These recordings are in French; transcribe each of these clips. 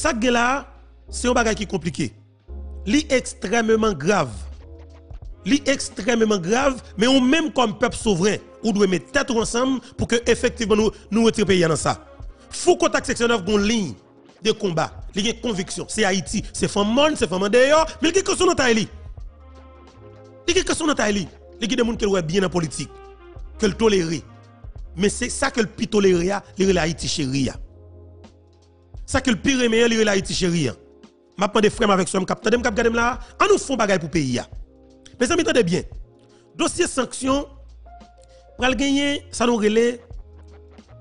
Ça là, c'est un bagage qui est compliqué. Li extrêmement grave. Li extrêmement grave, mais on même comme peuple souverain, on doit mettre tête ensemble pour que effectivement nous retirer pays dans ça. Faut contact section 9 gon ligne de combat, li gen conviction, c'est Haïti, c'est femme monde, c'est femme dehors, mais il y a question dans taille li. Il y a question dans taille li. Il y a des gens qui sont bien en politique, que le tolérer. Mais c'est ça que le pire toléré, il Haïti chéri. Ça que le pire meilleur, il Haïti chéri. Je prends des frères avec soi, je regarde là, on nous fait bagay pour pays. Mais ça m'entendez bien. Dossier sanction, pour le gagner, ça nous relève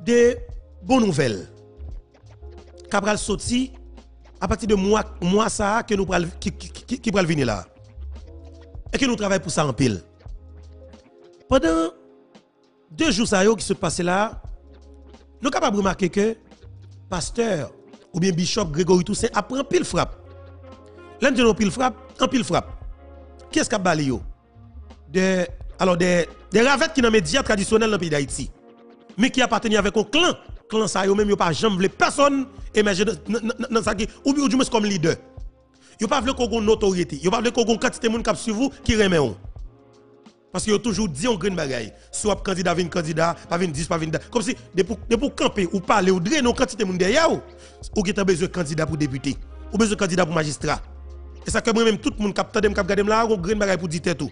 de bonnes nouvelles. Cabral sorti à partir de mois ça que nous qui pral venir là. Et que nous travaillons pour ça en pile. Pendant 2 jours ça qui se passe là, nous sommes capables de remarquer que pasteur ou bien bishop Grégory Toussaint a pris pile frappe. L'un de nos pile frappe, en pile frappe. Qu'est-ce qu'a balé yo? Des ravettes qui dans les médias traditionnels dans le pays d'Haïti. Mais qui appartenaient avec un clan. Clan ça yo même yo pas jamais personne émerger dans ça qui ou du moins comme leader. Yo pas veut qu'on ait une autorité, yo pas veut qu'on ait une quantité de monde qui suivre qui remet on. Parce que yo toujours dit on green bagaille. Soit candidat vient candidat, pas vient 10 pas vient comme si de pour camper ou parler ou drainer une quantité de monde derrière ou qui a besoin de candidat pour député, ou besoin de candidat pour magistrat. Et ça que moi même tout le monde capte dem cap garder là on green bagaille pour dire tout.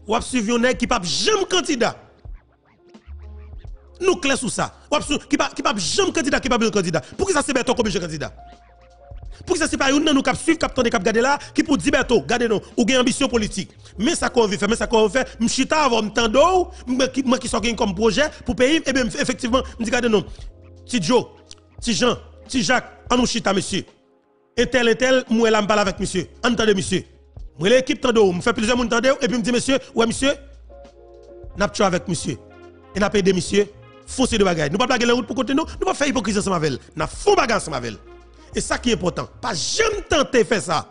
Ou a suivre un nèg qui pas jamais candidat. Nous clair sur ça. Qui pas jamais candidat, qui pas besoin candidat. Pour que ça c'est Berto comme candidat. Pour que ça c'est pas une nous cap suivre cap tande cap garder là qui pour dire Berto, gardez nous ou gain ambition politique. Mais ça qu'on veut faire, mais ça qu'on veut faire, m'chita avant m'tando, moi qui sorti comme projet pour pays et bien effectivement me dit gardez nous. Ti Joe, ti Jean, ti Jacques, on nous chita monsieur. Et tel moi là me parle avec monsieur. Entendez monsieur. Moi l'équipe tando, me fait plusieurs monde tande et puis me dit monsieur, ouais monsieur. N'a pas avec monsieur. Et n'a pas aidé monsieur. Foncer de bagaille. Nous pas blaguer la route pour côté nous pas faire hypocrisie ensemble avec elle. N'a font bagarre ensemble avec elle. Et ça qui est important, pas jamais tenter faire ça.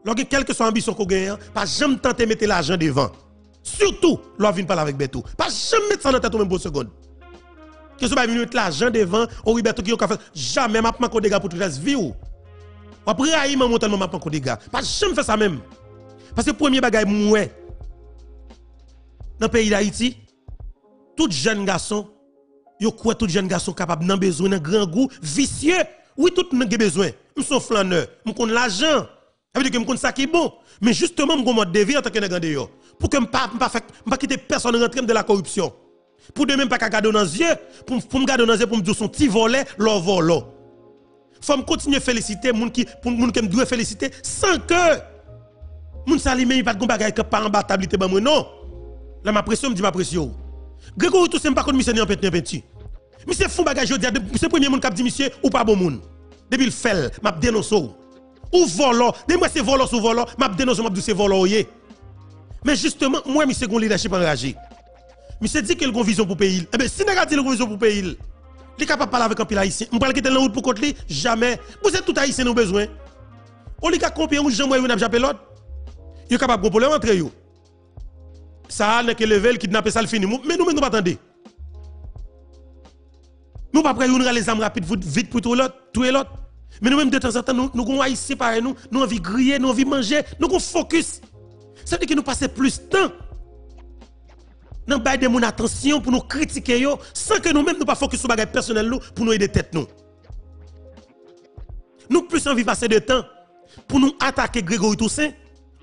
Lorsque quelle que soit l'ambition qu'on gagne, pas jamais tenter mettre l'argent devant. Surtout, lorsque vient parler avec Beto. Pas jamais mettre ça dans tête même pour seconde. Que ce pas venir mettre l'argent devant, au Beto qui a fait jamais m'a pas des gars pour toute la vie ou. Après aïe m'a monter m'a pas des gars. Pas jamais faire ça même. Parce que premier bagaille mouais dans le pays d'Haïti, tout jeune garçon yo quoi tout jeune garçon capable nan besoin d'un grand goût vicieux. Oui tout nan besoin. M son flaneur, m konn l'argent. Ça veut dire que m konn ça qui est bon. Mais justement m mode de vie en tant que nèg dehors. Pour que m pas quitter personne rentrer de la corruption. Pour de même pas garder dans les yeux, pour me garder dans les yeux pour me dire son petit volet, leur volo. Faut me continuer féliciter moun qui pour moun que me doit féliciter sans que moun salime pas de bagay que pas en battabilité ba moi non. Là ma pression me dit ma pression. Grégory Toussaint pas contre monsieur ni en petit. Monsieur fou bagage je dis monsieur premier monde qui dit monsieur ou pas bon monde. Depuis le fait m'a dénoncer ou volant, de moi c'est volant sous volant, m'a dénoncer m'a dit c'est volant oyé. Mais justement moi monsieur gon leadership enragé. Monsieur dit qu'il a une vision pour pays. Eh ben si négatif une vision pour pays, il est capable de parler avec un pile haïtien. On parle quitter la route pour contre lui jamais. Vous êtes tout haïtien nous besoin. On li ka combien ou jamais ou n'a jamais l'autre. Il est capable de problème entre eux. Ça n'est que level kidnapper ça le fini. Mais nous pas attendre. Nous pas prêt nous les armes rapides vite pour tout l'autre, tuer l'autre. Mais nous même de temps en temps nous gon haïtien pareil nous envie griller, nous envie manger, nous gon focus. Ça veut dire que nous passer plus de temps dans bail de mon attention pour nous critiquer yo sans que nous même nous pas focus sur bagage personnel nous pour nous aider tête nous. Nous plus envie passer de temps pour nous attaquer Grégory Toussaint.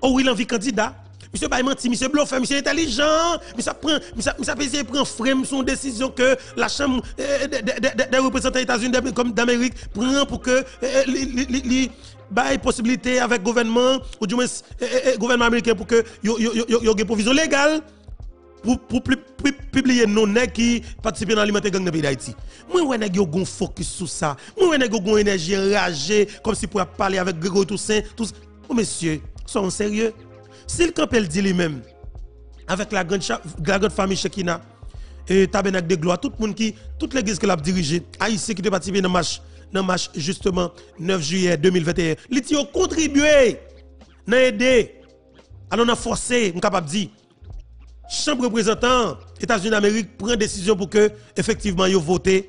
Oh il envie candidat. Monsieur Baye menti, monsieur bluffé, monsieur intelligent, monsieur prend frame son décision que la Chambre des représentants des États-Unis comme d'Amérique prend pour que les bail possibilité avec gouvernement ou du moins gouvernement américain pour que yo une provision légale pour publier nos nèg qui participent dans l'alimentaire gang dans pays d'Haïti. Moi ouais nèg yo gon focus sur ça. Moi ouais nèg yo gon énergie enragée comme si pour parler avec Grégory Toussaint tous. Oh monsieur, sont sérieux? S'il campel dit lui-même avec la grande famille Chekina et Tabernacle de Gloire, toute l'église que l'a dirigée, Haïtien qui te participé dans marche justement 9 juillet 2021, ils ont contribué, ont aidé, alors on a forcé, on capable de dire, Chambre représentant États-Unis d'Amérique prend décision pour que effectivement ils votent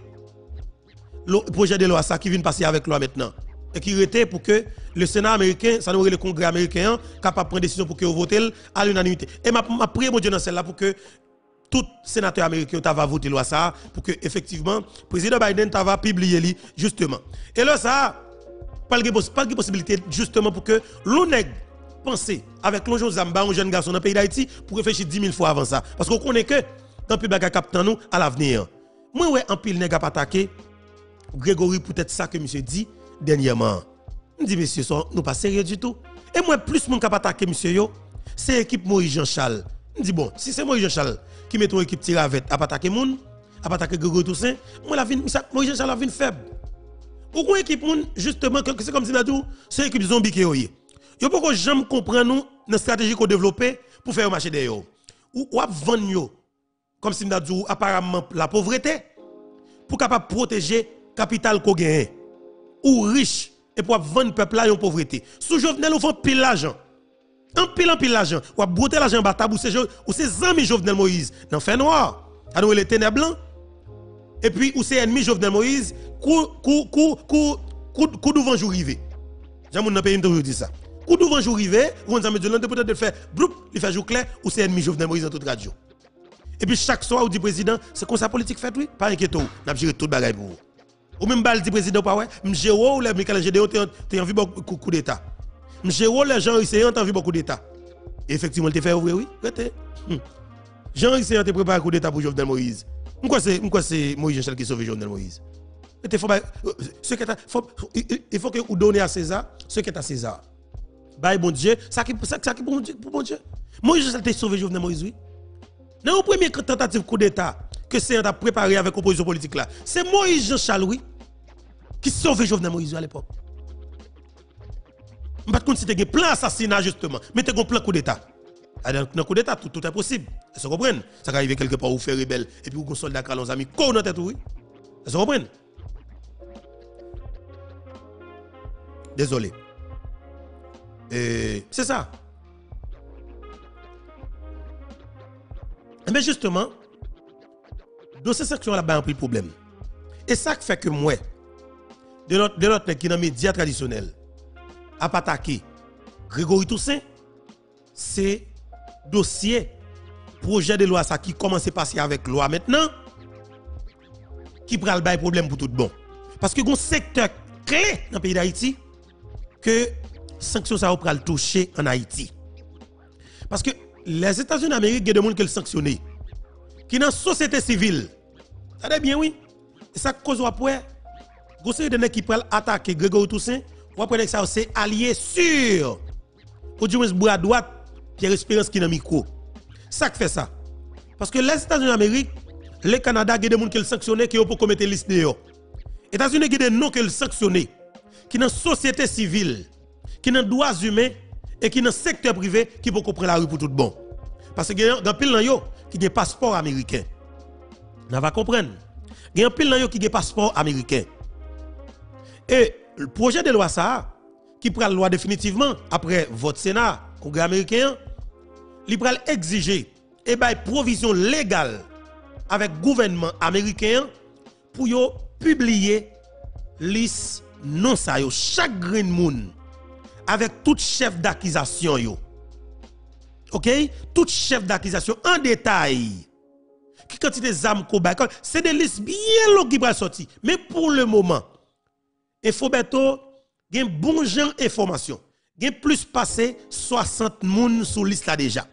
le projet de loi ça qui vient passer avec loi maintenant. et qui était pour que le Sénat américain, ça nous le Congrès américain, capable de prendre décision pour que vous votez à l'unanimité. Et m'a prié mon Dieu dans celle-là pour que tout sénateur américain va voter loi ça pour que effectivement le président Biden va publier justement. Et là ça pas de possibilité justement pour que l'on penser avec l'on Zamba un jeune garçon dans le pays d'Haïti pour réfléchir 10 000 fois avant ça parce qu'on connaît que dans le public captant nous à l'avenir. Moi ouais en pile nèg a attaqué Grégory peut-être ça que monsieur dit dernièrement. Me dit monsieur nous pas sérieux du tout. Et moi plus mon cap attaquer monsieur yo, c'est équipe Moïse Jean-Charles. Me dit bon, si c'est Moïse Jean-Charles qui met ton équipe tiravette à attaquer moun, à attaquer Grégory Toussaint, moi la vie Moïse Jean-Charles la vie faible. Ou une équipe moun justement que c'est comme si nous c'est équipe zombie qui est. Yo pourquoi jamais comprendre nous dans stratégie qu'on développer pour faire marcher de yo. Ou vendre yo comme si nous dit apparemment la pauvreté pour capable protéger capital qu'on gagne ou riche et pour vendre peuple là en pauvreté. Sous Jovenel on vend pile l'argent. En pile l'argent, ou broter l'argent batab ou c'est amis Jovenel Moïse dans fait noir. À nous les ténèbres blancs. Et puis ou c'est ennemi Jovenel Moïse coup devant jour rivé. J'aime dans pays me dit ça. Coup devant jour rivé, on ça me dit peut-être de faire bloup, il fait jour clair ou c'est ennemi Jovenel Moïse dans toute radio. Et puis chaque soir, on dit président, c'est comme ça politique fait, oui. Pas inquiétez-vous, n'a géré tout le bagage pour vous. Ou même bal dit président, pas ouais, m'géré ou les Michael Gédéon, t'es envie beaucoup coup d'état. M'géré les gens ici, t'as envie beaucoup d'état. Et effectivement, il te fait ouvrir, oui. Jean ici, t'es préparé un coup d'état pour Jovenel Moïse. Pourquoi c'est Moïse Jean-Charles qui sauve Jovenel Moïse? Il faut que vous donnez à César ce qui est à César. Bah, bon Dieu, ça qui pour bon Dieu. Moïse Jean-Charles t'a sauvé Jovenel Moïse, oui. Dans la première tentative de coup d'État que c'est a préparé avec l'opposition politique là, c'est Moïse Jean-Charles oui, qui sauve Jovenel Moïse à l'époque. Je ne sais pas si tu as un plan assassinat justement, mais tu as un plan coup d'État. Dans le coup d'État, tout est possible. Vous comprenez? Ça arrive quelque part où faire rebelle et puis où un soldat qui a nos amis, qu'on a tête oui. Vous comprenez? Désolé. C'est ça. Mais justement, dans ces sections là-bas, on a pris le problème. Et ça fait que moi, de l'autre qui est dans les médias traditionnels, a pas attaqué Grégory Toussaint, c'est dossier, projet de loi ça qui commence à passer avec loi maintenant, qui prend le problème pour tout bon. Parce que il y a un secteur clé dans le pays d'Haïti que sanctions ça va le toucher en Haïti. Parce que les États-Unis d'Amérique, il y a des gens qui le sanctionnent. Qui dans la société civile. Ça va bien, oui. Et ça cause après, vous savez, des gens qui peuvent attaquer Grégory Toussaint, ou après ça, c'est allié sûr. Ou du moins, bras droite, Pierre Espérance qui est dans le micro. Ça fait ça. Parce que les États-Unis d'Amérique, le Canada, il y a des gens qui le sanctionnent, qui peuvent commettre liste de Les États-Unis, il y a des gens qui le sanctionnent, qui dans la société civile, qui dans les droits humains, et qui dans le secteur privé qui peut prendre la rue pour tout bon. Parce que il y a pile dans yo qui a des passeports américains. On va comprendre. Il y a pile dans yo qui a des passeports américains. Et le projet de loi ça qui prend la loi définitivement après vote Sénat, Congrès américain, il prend exiger et provision légale avec le gouvernement américain pour yo publier liste non ça yo chaque green moon avec tout chef d'accusation yo. OK? Tout chef d'accusation en détail. Qui quantité d'armes qu'on bat, c'est des listes bien longues qui vont sortir. Mais pour le moment, Infobeto gen bon genre information. Gen plus passé 60 moun sur liste là déjà.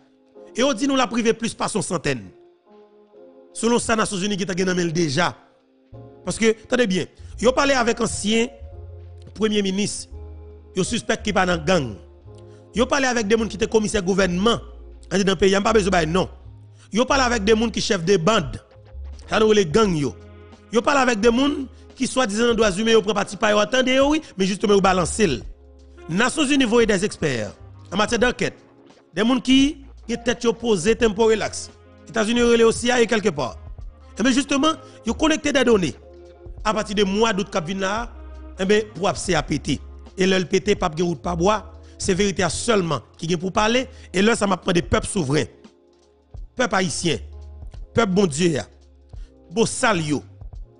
Et on dit nous la privé plus pas son centaine. Selon ça Nations Unies qui t'a gen déjà. Parce que attendez bien, yo parlé avec ancien premier ministre, yo suspect qui pas dans gang. Yo parlé avec des gens qui étaient commissaires gouvernement dans le pays, y a pas besoin non. Yo parlé avec des gens qui chefs de bande. Ça nous les gangs yo. Yo parlé avec des gens qui soi-disant droits humains yo prend parti pas yo attendez oui, mais justement yo balancer. Nations Unies voient des experts en matière d'enquête. Des gens qui ont tête opposée tempo relax. États-Unis relé aussi à quelque part. Et bien justement, yo connecté des données à partir de mois d'août cap vinn là, et bien pour CAPT. Et le PT pas de route pas bois. C'est vérité seulement qui vient pour parler. Et là, ça m'a pris des peuples souverains. Peuple haïtien. Peuple bon Dieu. Bossal yo.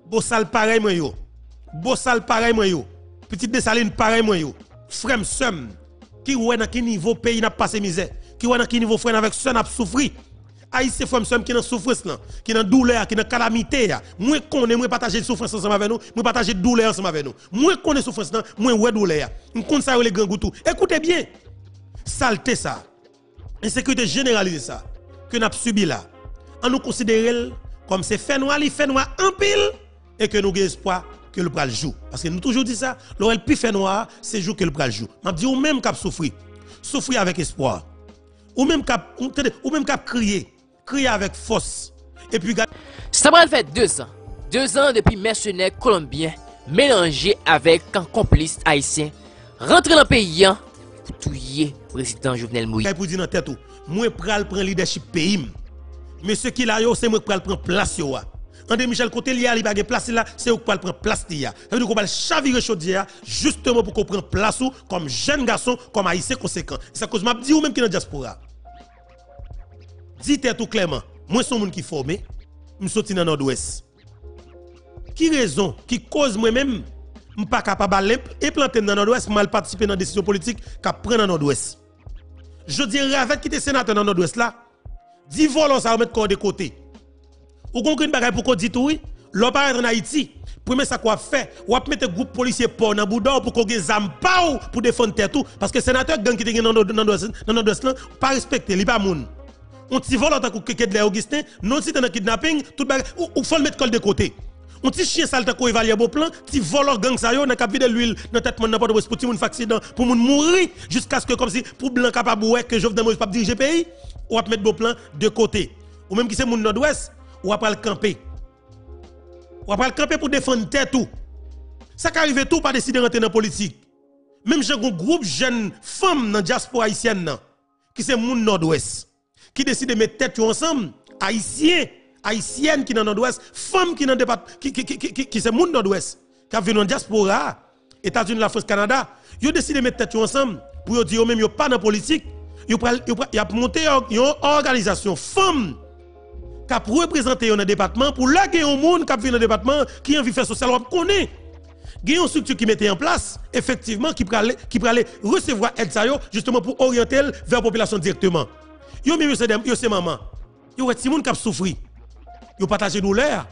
Bossal pareil moi yo. Bossal pareil moi yo. Petite Dessaline pareil moi yo. Frère somme qui ouais dans quel niveau pays n'a passé misère, qui ouais dans quel niveau frère avec son n'a souffri. Haïtien frère somme qui dans souffrance là, qui dans douleur, qui dans calamité là. Moi connais moi partager souffrance ensemble avec nous, moi partager douleur ensemble avec nous. Moi connais souffrance là, moi ouais douleur. On compte ça les grands goutou. Écoutez bien. Saleté ça. Insécurité généralisée ça que n'a subi là. On nous considère comme c'est fait noir en pile et que nous avons espoir que le pral joue. Parce que nous toujours dit ça, l'orel plus fait noir, c'est jour que le pral joue. M'a dit ou même cap souffrir avec espoir. Ou même cap crier avec force. Et puis ça va faire 2 ans. 2 ans depuis mercenaires colombiens mélangés avec un complice haïtien rentré dans le pays pour tuer le président Jovenel Moïse. Pour dire dans tête moi pral prend leadership pays. Monsieur qui là yo c'est moi pral prend place yo. André Michel côté li a li bagay place là, c'est ou pral prend place là. Ça veut dire qu'on va chavirer chaudière justement pour qu'on prenne place ou comme jeune garçon comme haïtien conséquent. C'est cause m'a dit ou même qui dans diaspora. Dites tout clairement, moi son monde qui formé, me sorti dans nord-ouest. Qui raison, qui cause moi même pas capable implanter dans nord-ouest, mal participer dans décision politique qu'a prendre dans nord-ouest. Je dirais avec qui était sénateur dans nord-ouest là, 10 volants ça mettre corps de côté. Ou qu'on une bagaille pour qu'on dit oui, l'on paraît en Haïti. Premier ça quoi fait, ou mettre groupe policier pour dans boudon pour qu'on ait zam pa pour défendre tête tout parce que sénateur gang qui était dans nord-ouest là pas respecter, li pas moun. On ti vole en tant que de Augustin, non si dans kidnapping, tout bagaille ou faut le mettre col de côté. On ti chien sale ko évaluer beau plan, ti voleur gang sa yo n'a cap vide l'huile dans tête mon n'importe où pour ti moun accident pour moun mourir jusqu'à ce que comme si pour blanc capable ouais que Jovenel Moïse pas diriger pays, ou va mettre beau plan de côté. Ou même qui c'est moun nord-ouest, ou va pas le camper. Ou va pas le camper pour défendre tête tout. Ça qui arrive tout pas décider rentrer dans politique. Même j'ai un groupe jeune femmes dans diaspora haïtienne qui c'est moun nord-ouest qui décide de mettre tête ensemble haïtienne qui dans nord-ouest, femmes qui dans département qui c'est moun nord-ouest qui a venu dans diaspora, États-Unis, la France, Canada, ils ont décidé de mettre tête ensemble pour dire même yo pas dans politique, ils ont monté une organisation femmes qui a représenter un département pour laguer un monde qui vient dans le département qui a envie de faire social, on connaît. Il y a une structure qui mettait en place, effectivement, qui peut aller recevoir aide justement pour orienter vers la population directement. Yo même yo c'est maman. Yo ti moun qui souffri. Yo partager douleur.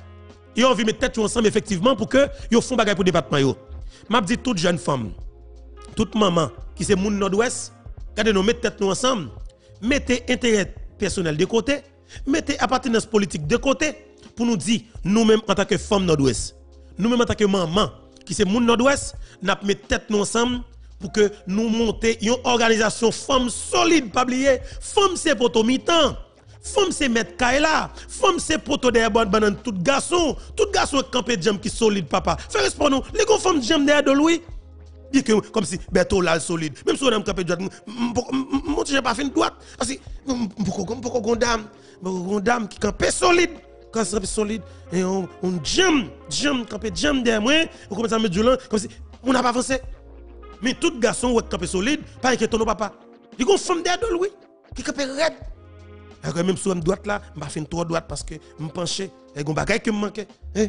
Yo envie mettre tête ensemble effectivement pour que yo font bagay pour département yo. M'a dit toute jeune femme, toute maman qui c'est moun nord-ouest, regardez nous mettre tête nous ensemble, mettez intérêt personnel de côté, mettez appartenance politique de côté pour nous dire nous-mêmes en tant que femme nord-ouest, nous-mêmes en tant que maman qui c'est moun nord-ouest, n'a mettre tête nous ensemble pour que nous montions une organisation femme solide, pas oublier. Femme c'est poto mi-temps. Femme c'est mettre Kaila. Femme c'est poto derrière banane tout garçon campé jam qui solide papa. Fais respect nous. Les gros femmes jam derrière de lui. Dit que comme si Beto là solide. Même si on a campé droite, moi j'ai pas fait droite parce que pourquoi dame qui campé solide. Quand c'est solide et on jam campé jam derrière moi, on commence à mettre du lent comme si on n'a pas avancé. Mais tout garçon qui est campé solide, pas inquiète ton papa. Il y a une femme derrière de lui qui est campé raide. Alors même si je droite là, je vais faire une trop droite parce que je me penche. Il y a un bagage qui me manque. Je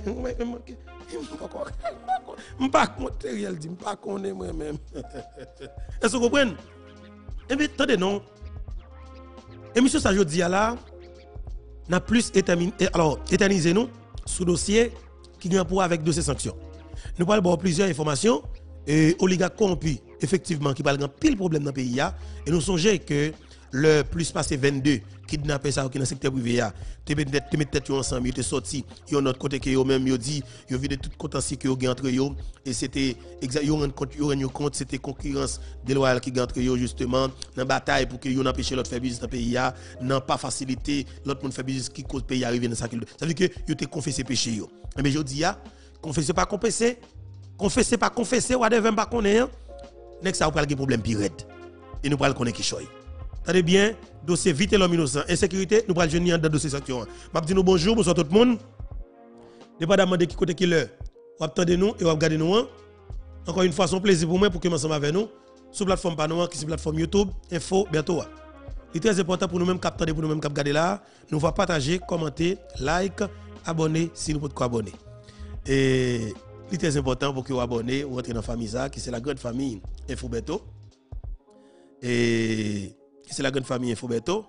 ne pas matériel, je ne pas connaître moi-même. Est-ce que vous comprenez? Eh bien, attendez, non. Et monsieur Sajodi là, n'a plus éternisé nous sous dossier qui vient pour avec dossier sanctions. Nous parlons de plusieurs informations. Et oligarques corrompus, effectivement, qui parlent de pile problème dans le pays. Et nous songeons que le plus passé 22 kidnappés ça qui dans le secteur privé, tu mets tête ensemble, tu es sorti, il y a un autre côté qui est même, il dit, il vide tout contentieux qui est entre eux. Et c'était exactement, compte, c'était concurrence déloyale qui est entre eux, justement, dans la bataille pour que vous empêchiez l'autre faire business dans le pays, non pas faciliter l'autre monde faire business qui cause le pays arriver dans ça. Ça veut dire que vous avez confessé péché. Mais je dis, confessez pas confesser. Confessez pas confesser ou devez pas connaître nek ça ou pas problème pire et nous pas connaître qui choy. Attendez bien, dossier vite l'homme innocent, insécurité, nous pas jeune dans dossier sanction. M'a dit nous bonjour, bonsoir tout le monde. Dépendamment de qui côté qui l'heure. Ou attendez nous et ou regarder nous. Encore une fois, c'est un plaisir pour moi pour que ensemble avec nous sur plateforme Panoa qui sur plateforme YouTube, info bientôt. Il est très important pour nous même capter pour nous même cap regarder là, nous va partager, commenter, like, abonner si nous pouvons abonner. Et C'est très important pour que vous abonnez, vous rentrez dans la famille ça, qui c'est la grande famille Infobeto. Et qui c'est la grande famille Infobeto.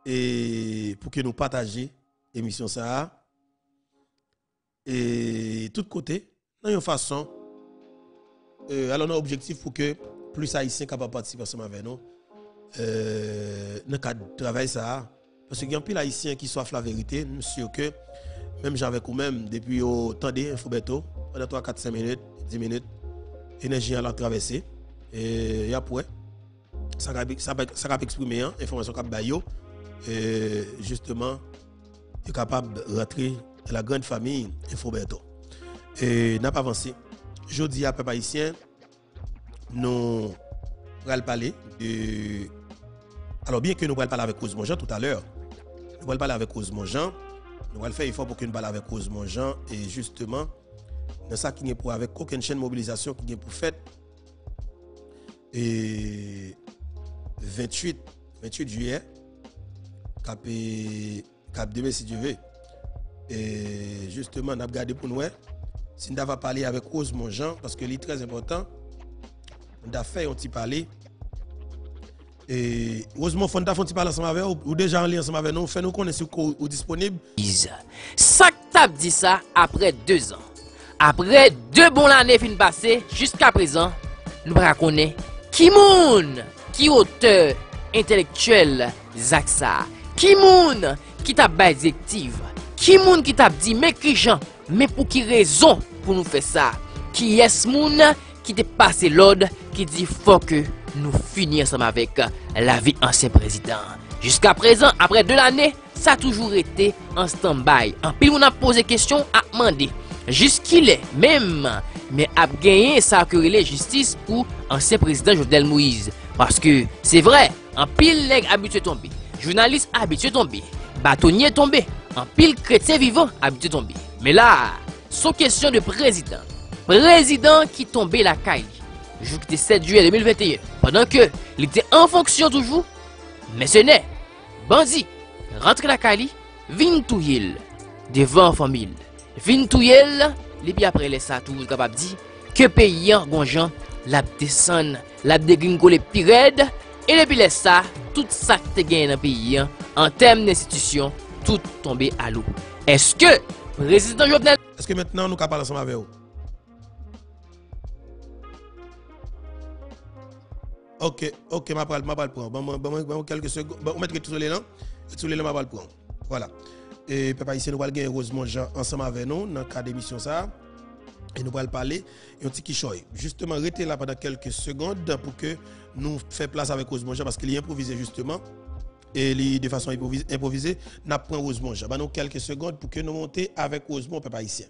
Et pour que nous partagions l'émission ça. Et tout côté, dans une façon, alors, notre objectif pour que plus Haïtiens capables de participer ensemble avec nous, dans le cadre de travail ça. Parce qu'il y a un pile Haïtien qui soif la vérité, nous sûr que même j'avais quand même depuis au temps des Infobeto, pendant 3, 4, 5 minutes, 10 minutes, l'énergie à la traverser. Et après, ça va exprimer l'information qu'a bayo justement est capable de rentrer dans la grande famille Infobeto. Et n'a pas avancé. Jeudi à peuple haïtien, nous allons parler de. Alors, bien que nous allons parler avec Osmond Jean tout à l'heure, nous allons parler avec Osmond Jean, nous allons faire effort pour que nous parlions avec Osmond Jean et justement, dans ça qui est pour avec aucune chaîne de mobilisation qui est pour faire. Et 28 juillet, cap demain si Dieu veut. Et justement, nous avons regardé pour nous. Si nous avons parlé avec Osmond Jean, parce que c'est très important, nous avons fait un petit parler. Et Osmond, faut nous parler ensemble avec ou déjà en lien ensemble avec nous, fait nous connaître ou disponible. Ça t'a dit ça après 2 ans. Après 2 bonnes années fin passées, jusqu'à présent, nous connaissons qui moun, qui auteur intellectuel Zaksa, qui moun qui t'a directive, qui moun qui t'a dit mais qui gens, mais pour qui raison pour nous faire ça, qui est ce moun qui t'a passé l'ordre qui dit faut que nous finissions ensemble avec la vie de l'ancien président. Jusqu'à présent, après 2 années, ça a toujours été en stand-by. En pile, on a posé question à demander. Jusqu'il est même, mais a gagné ça que la justice pour ancien président Jovenel Moïse. Parce que c'est vrai, en pile nègre habitué tombé, journaliste habitué tombé, bâtonnier tombé, en pile chrétien vivant habitué tombé. Mais là, c'est question de président. Président qui tombait la caille. Jusqu'au 7 juillet 2021, pendant que il était en fonction toujours, mais ce n'est bandit, rentre la Cali, vin touyel, devant famille, vin touyel, et puis après les ça, tout capable dit que pays en gonjan, la descend, la dégringo les pirèdes, et depuis les ça, tout ça qui te gagne dans le pays, en termes d'institution, tout tombé à l'eau. Est-ce que, président Jovenel, est-ce que maintenant nous capable parler ensemble avec vous? Ok, ma parle prendre. Bon, quelques secondes. On mettre tout les là. Tout les là, ma parle prendre. Voilà. Et papa ici nous allons gagner Osmond Jean ensemble avec nous dans le cadre d'émission ça. Et nous allons parler un petit quichoy. Justement, restez là pendant quelques secondes pour que nous fassions place avec Osmond Jean parce qu'il est improvisé justement. Et de façon improvisée, nous prenons Osmond Jean. Nous quelques secondes pour que nous montions avec Osmond, papa ici.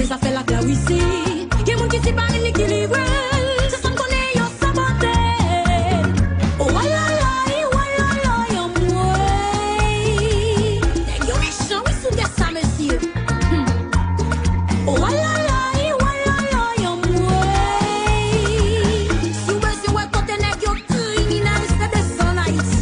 Ça fait la classe ici. Qui mon qui s'y parle l'équilibre. C'est sans connaître yo saboté. Oh walala, yo moi. Yo méchant oui sous ça monsieur. Oh walala, yo moi. Sous monsieur ouais côté nèg yo ni na respect de son Haïti.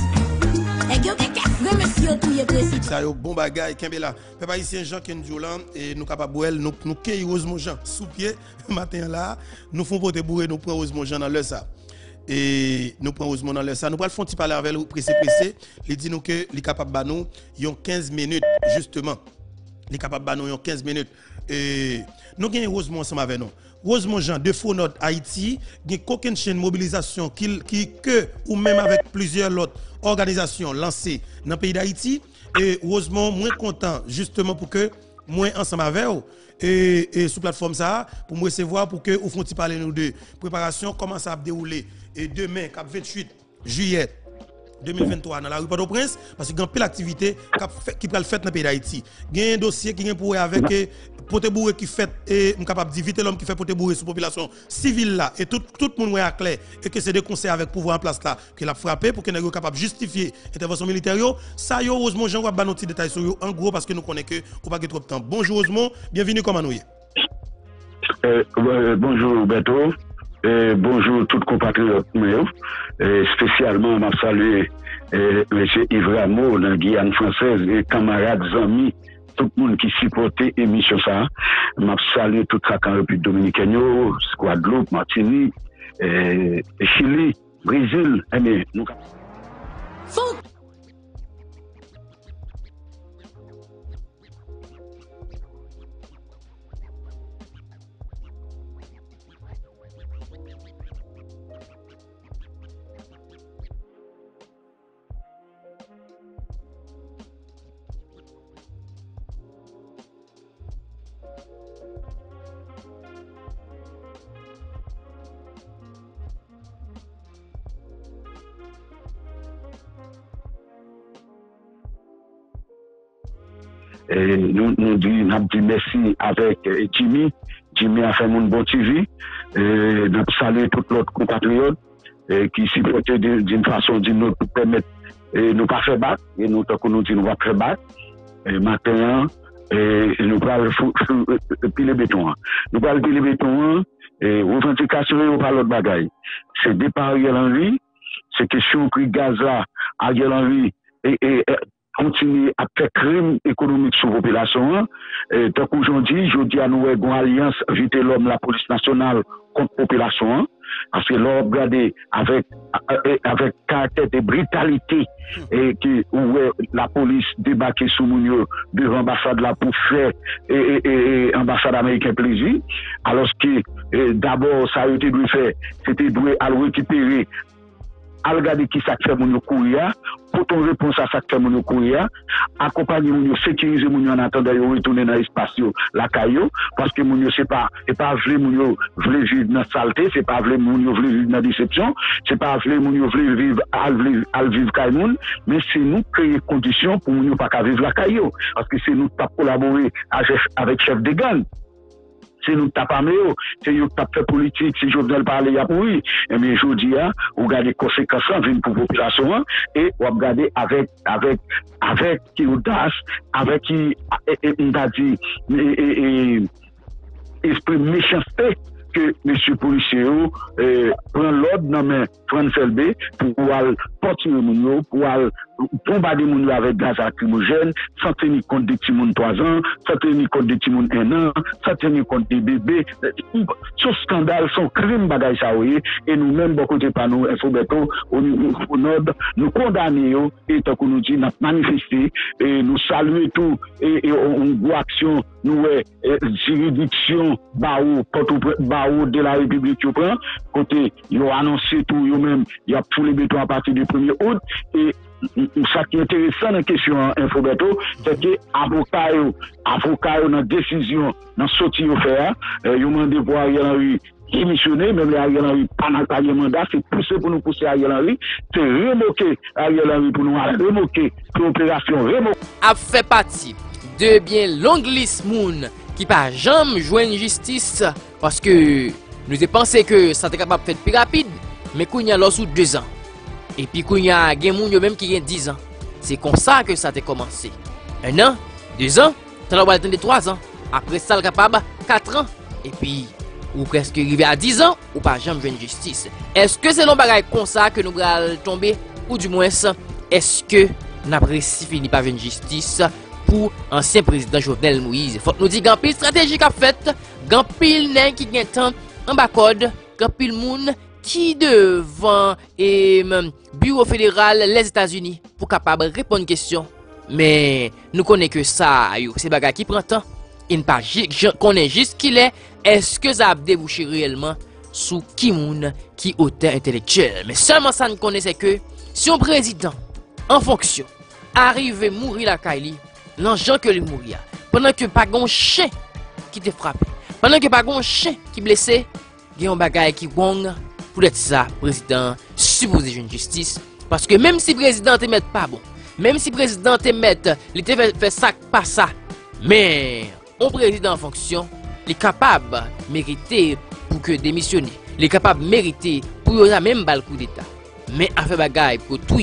Et yo que frère monsieur tout est précis. Ça yo bon bagay Kembela. Papa ici Jean Kenjoulan et nous capable nous cueille Osmond Jean sous pied matin là, nous font porter bourré nous prend Osmond Jean dans le ça. Et nous prend Osmond dans le ça. Nous pas le font parler avec lui pressé. Il dit nous que il capable ba nous yon 15 minutes justement. Il capable ba nous yon 15 minutes et nous gagne Osmond ensemble avec nous. Osmond Jean de Faux Nord Haïti, il n'y a aucune chaîne de mobilisation qui ou même avec plusieurs autres organisations lancées dans le pays d'Haïti. Et Osmond, moins content justement pour que moi ensemble avec vous et sur plateforme ça pour me recevoir pour que vous fassiez parler nous de préparation comment ça va dérouler et demain cap 28 juillet 2023 dans la rue Port-au-Prince parce qu'il y a une activité qui peut le faire dans le pays d'Haïti. Il y a un dossier qui est pour avec Poté-Bourré qui fait et capable d'éviter l'homme qui fait Poté-Bourré sur la population civile là et tout le monde est clair et que c'est des conseils avec pouvoir en place là qu'il a frappé pour qu'il soit capable de justifier l'intervention militaire. Ça yo Osmond Jean va ba notre détail sur en gros parce que nous connaissons que ou pas trop de temps. Bonjour Osmond, bienvenue comme nous. Bonjour Roberto. Bonjour tous compatriotes, spécialement je salue M. Yves Rameau dans la Guyane française et camarades, amis, tout le monde qui supportait l'émission ça. Je salue tout le République dominicaine, Guadeloupe, Martinique, Chili, Brésil. Et nous disons merci avec Jimmy. Jimmy a fait mon bon TV. Nous saluons tous l'autre compatriotes qui supportent d'une façon d'une autre pour permettre nous pas faire battre. Et nous, tant que nous disons, nous va faire battre. Et maintenant, nous parlons piler béton. Nous parlons piler béton. Et revendication, nous parlons de bagaille. C'est départ Ariel Henry. C'est question que Gaza, Ariel Henry et continuer à faire crime économique sur la population. Tant qu'aujourd'hui, je dis à nous, une alliance Vite l'homme, la police nationale contre la population. Parce que l'on regarde avec caractère de brutalité et que où la police débarquait sous Mounio devant l'ambassade là pour faire et ambassade américaine plaisir. Alors que d'abord, ça a été dû faire, c'était dû à récupérer. À regarder qui ça fait mon courir, pour ton réponse à ça fait mon courir, accompagner mon sécuriser mon en attendant de retourner dans l'espace la caillou parce que mon c'est pas vle mon vle vivre dans saleté, c'est pas vle mon vle vivre dans déception, c'est pas vle mon vle vivre al vivre caillou, mais c'est nous créer conditions pour mon pas vivre la caillou parce que c'est nous pas collaborer avec chef de gang. C'est nous tapons, c'est nous tapons fait politique, si je veux parler à pourri. Et bien, je dis, on regarde les conséquences pour la population et on regarde avec qui audace, avec qui, on a dit, esprit méchanceté que M. Policier prend l'ordre dans mes France LB pour porter mon pour bombarder mon avec gaz lacrymogène, sans tenir compte des petits moun 3 ans, sans tenir compte des petits moun 1 an, sans tenir compte des bébés. Ce scandale, son crime bagay ça et nous-mêmes, beaucoup de panneaux, Infobeto, au nord, nous condamnons et tant que nous dit, nous manifesté et nous saluons tout et on voit action, nous, juridiction, Baou de la République, côté, ils ont annoncé tout, eux-mêmes, il y a tous les bétons à partir du 1er août et ça qui est intéressant dans la question Infobeto, c'est que avocat dans la décision, dans la sortie au faire, ils ont demandé pour Ariel Henry démissionner, même les Ariel Henry pas dans le mandat, c'est pousser pour nous pousser Ariel Henry, c'est remoquer Ariel Henry pour nous remoquer l'opération remoquer. A fait partie de bien longue liste moun qui pas jamais joindre justice parce que nous avons pensé que ça était capable de faire plus rapide, mais qu'on y a sous 2 ans. Et puis qu'on y a des gens même qui ont 10 ans. C'est comme ça que ça a commencé. 1 an, 2 ans, ça va attendre 3 ans. Après ça, le capable 4 ans. Et puis, ou presque arrivé à 10 ans, ou pas jamais jouer justice. Est-ce que c'est l'on bagaille comme ça que nous allons tomber? Ou du moins, est-ce que nous avons fini par une justice pour ancien président Jovenel Moïse? Faut que nous disions qu'il stratégique à fait, qu'il n'est qui gagne temps en bas code, qu'il moun qui devant et bureau fédéral les États-Unis pour capable répondre aux questions. Mais nous connaissons que ça, c'est bagage qui prend temps. Il ne pas connaît juste qu'il est. Est-ce que ça a débouché réellement sous qui moun qui auteur intellectuel? Mais seulement ça ne connaît c'est que si un président en fonction arrive à mourir la Kaili, l'enjeu que lui mourir pendant que pas un chien qui te frappe, pendant que pas un chien qui blessé, il y a un bagage qui wong. Pour être ça, président supposé une justice, Parce que même si le président te met pas bon, même si le président te met, il te fait ça, pas ça, mais un président en fonction, il est capable de mériter pour que démissionner. Il est capable de mériter pour qu'il même pas le coup d'État. Mais à faire bagaille pour tout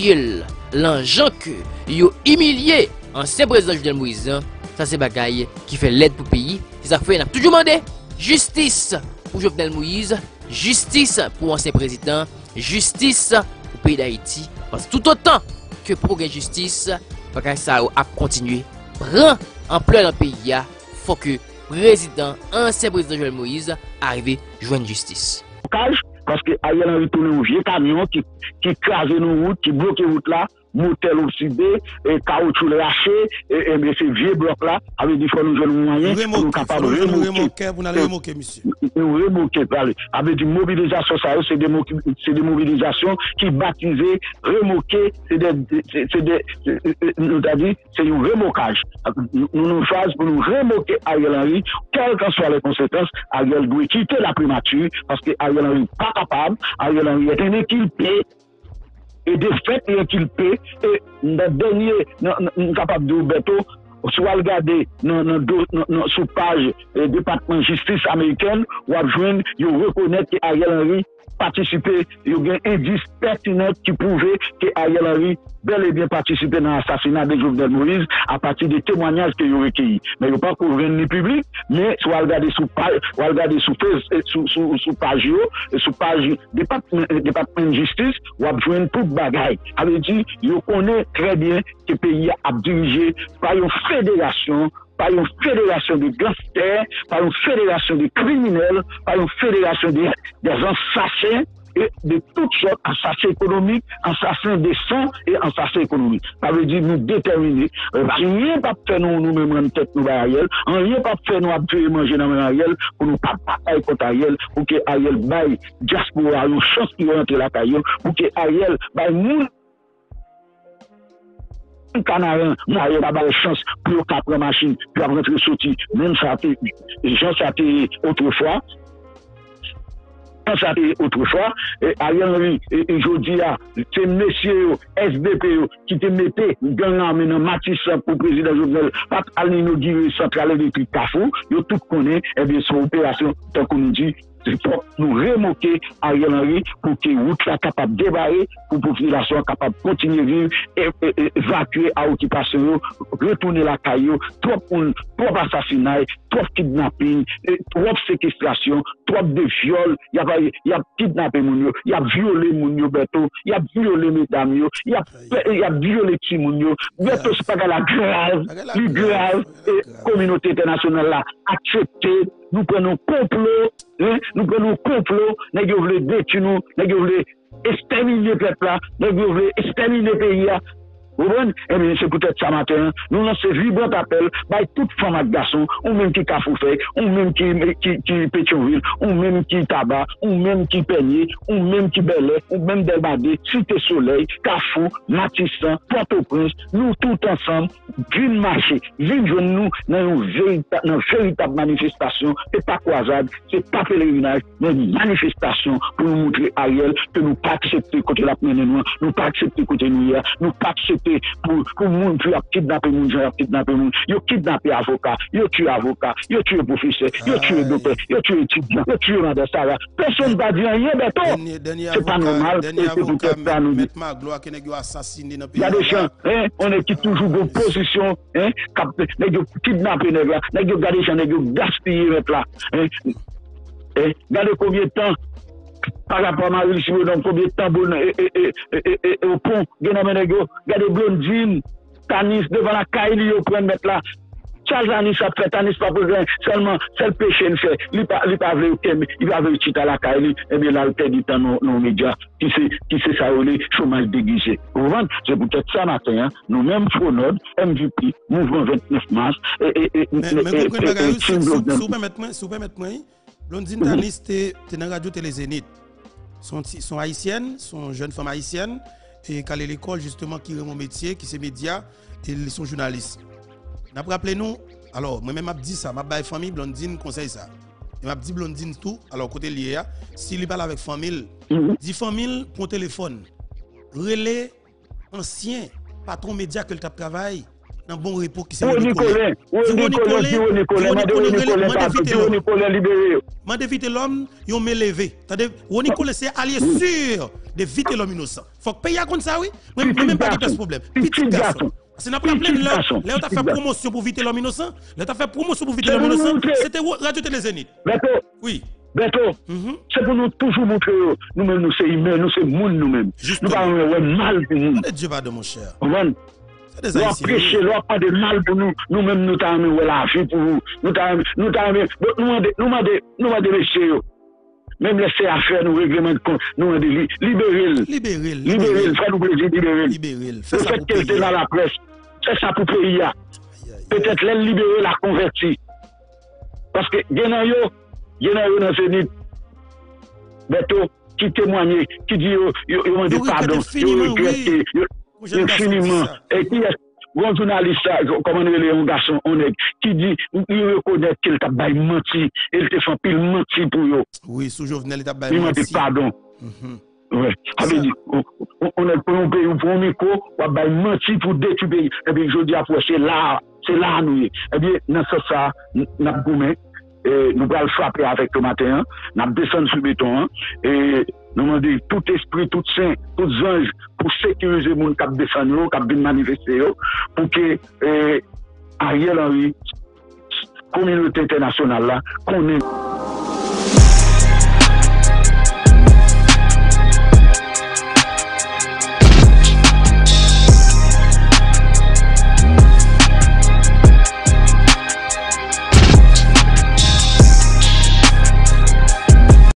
l'enjeu que il a humilié ancien président Jovenel Moïse, ça c'est bagaille qui fait l'aide pour le pays. C'est ça fait, on a toujours demandé justice pour Jovenel Moïse, justice pour l'ancien président, justice pour le pays d'Haïti. Parce que tout autant que pour la justice, bagaille ça a continué. Prend ampleur dans le pays, il faut que le président, ancien président Jovenel Moïse, arrive à joindre justice. Parce que Ariel Henry tourne un vieux camion qui crase nos routes, qui bloque les routes là, motel oxydé, et caoutchouc lâché, et mais ces vieux blocs là, avec des fois nous jeunes moyens, nous capables de remoquer. Vous n'allez remoquer, monsieur. Nous remoquer, avec des mobilisations, ça, c'est des mobilisations qui baptisées, remoquer, nous a dit, c'est un remocage. Nous faisons pour nous remoquer Ariel Henry, quelles que soient les conséquences, Ariel doit quitter la primature, parce que Ariel Henry n'est pas capable, Ariel Henry est inéquilibré, et de fait, il est inculpé, et le dernier, nous capable de Roberto, si vous regardez sur page département de justice américaine, vous reconnaître que Ariel Henry participé, il y a un indice pertinent qui prouvait que Ariel Henry bel et bien participé dans l'assassinat de Jovenel Moïse à partir des témoignages qu'il y a recueillis. Mais il n'y a pas couvert ni public, mais si vous regardez sur page, sur page département de justice, vous avez joué toute bagaille. Avec dit, vous connaissez très bien que le pays a dirigé par une fédération, par une fédération de gangsters, par une fédération de criminels, par une fédération des assassins et de toutes sortes, assassins économiques, assassins des sangs et assassins économiques. Ça veut dire nous déterminer. Rien pas faire nous-mêmes en tête nous Ariel, rien pas faire nous tuer manger dans Ariel pour nous pas batailler contre Ariel, pour que Ariel baille diaspora une chance qui rentre la caillou, pour que Ariel baille nous Canarin, moi, il y a pas de chance pour prendre machine, pour rentrer sortir, même ça, ça autrefois. Ça autrefois, et Ariel Henry, et aujourd'hui, c'est messieurs SDP qui te mettaient gang armé dans Matisse pour le président Jovenel, pas à l'inaugurer centrale électrique Carrefour, ils tout connaissent, et bien, son opération, tant qu'on nous dit, c'est pour nous remoquer Ariel Henry pour que route soit capable de débarrer, pour que la population soit capable de continuer à vivre, et évacuer à occupation, retourner la caillou, trop assassinats, trop kidnapping, trop séquestration, trop de viols, il y a kidnappé Mounio, il y a violé Mounio Beto, il y a violé mesdames, il y a violé petit Mounio, Beto c'est pas la grave, plus grave, et communauté internationale là, accepter. Nous prenons complot, nous voulons détruire nous, nous voulons exterminer le peuple là, nous voulons exterminer le pays là. Vous voyez? Eh bien, c'est peut-être ça matin, nous lançons vibrant appel, by toute femme et garçon, ou même qui Cafoufé, ou même qui Pétionville, ou même qui Tabac, ou même qui Peigné, ou même qui Belay, ou même Delbadé, Cité Soleil, Cafou, Matissan, Port-au-Prince, nous tous ensemble, viens marcher, viens joindre nous dans une véritable manifestation, c'est pas croisade, c'est pas pèlerinage, mais une manifestation pour nous montrer à Ariel que nous pas accepter côté la première noire, nous pas accepter côté nous, nous pas accepter pour moun qui a kidnappé moun, yo kidnappé avocat, yo tué avocat, yo tué professeur, yo tué docteur, yo tué étudiant, yo tué mandataire. Personne va dire rien, Beto. C'est pas normal. C'est pour que ça nous dit. Il y a des gens, on est qui toujours en position, nèg yo kidnappé nèg là, nèg yo gardé gens, nèg yo gaspillé nèg là. Regardez combien de temps par rapport à Marie donc combien de temps au pont, regardez Blondine, Tanis devant la caille, ils prennent mettre là. Charles Anis a fait, Tanis pas pour seulement, c'est le péché il fait, il pas veut chita à la caille, et bien là, il perd du temps nos médias, qui c'est ça, le chômage déguisé. Vous voyez, c'est peut-être ça matin, nous-mêmes, Fronod, MVP, Mouvement 29 mars, si vous permettez, Blondine Tanis, t'es dans la radio Télé Zénith. Sont haïtiennes, sont jeunes femmes haïtiennes, et qui allent à l'école justement, qui ont mon métier, qui sont médias, et ils sont journalistes. Rappelez-nous, alors, moi-même, je dit ça, je dis famille, Blondine conseille ça. Et je dis Blondine tout, alors côté lié, s'il parle avec famille, dit famille, prend téléphone. relais ancien patron média que le tap travail dans bon repos qui c'est Nicolas libéré. M'a d'éviter l'homme, ils ont levé. C'est-à-dire Nicolas c'est allié sûr d'éviter l'homme innocent. Faut que payer comme ça oui. Même pas de problème. Petit garçon. C'est n'a pas plein là, là tu as fait promotion pour éviter l'homme innocent. Là tu as fait promotion pour éviter l'homme innocent. C'était Radio Télé Zénith. Oui. Beto, c'est pour nous toujours montrer nous-mêmes, nous sommes humains, nous sommes monde nous-mêmes. Nous parlons mal pour nous. Dieu pardon mon cher. C'est des haïtiens. Nous prêcher, nous pas de mal pour nous. Nous-mêmes, nous t'avons la vie pour vous. Nous t'avons, nous laisser. Même laisser à faire nos règlements de compte. Nous avons dit libérer. Frère, nous voulons dire libérer. Fais ça pour payer. Dans la presse. C'est ça pour payer. Peut-être les libérer, la convertir. Parce que, il y en a dans ce nid. Beto, qui témoigne, qui dit, ils ont dit pardon. Infiniment. Et qui est un journaliste, comment on est un garçon honnête, qui dit, il reconnaît qu'il t'a menti, il te fait pile menti pour eux. Oui, sous Jovenel, il t'a menti. Il m'a dit pardon. Oui. On est pour un pays, pour un micro, on a menti pour détruire. Et bien, je dis après, c'est là, nous. Eh bien, dans ça, nous avons gommé. Et nous allons frapper avec le matin, nous allons descendre sur le béton, et nous allons dire tout esprit, tout saint, tout ange, pour sécuriser les gens qui descendent, qui viennent manifester, pour que Ariel Henry, communauté internationale, connaisse.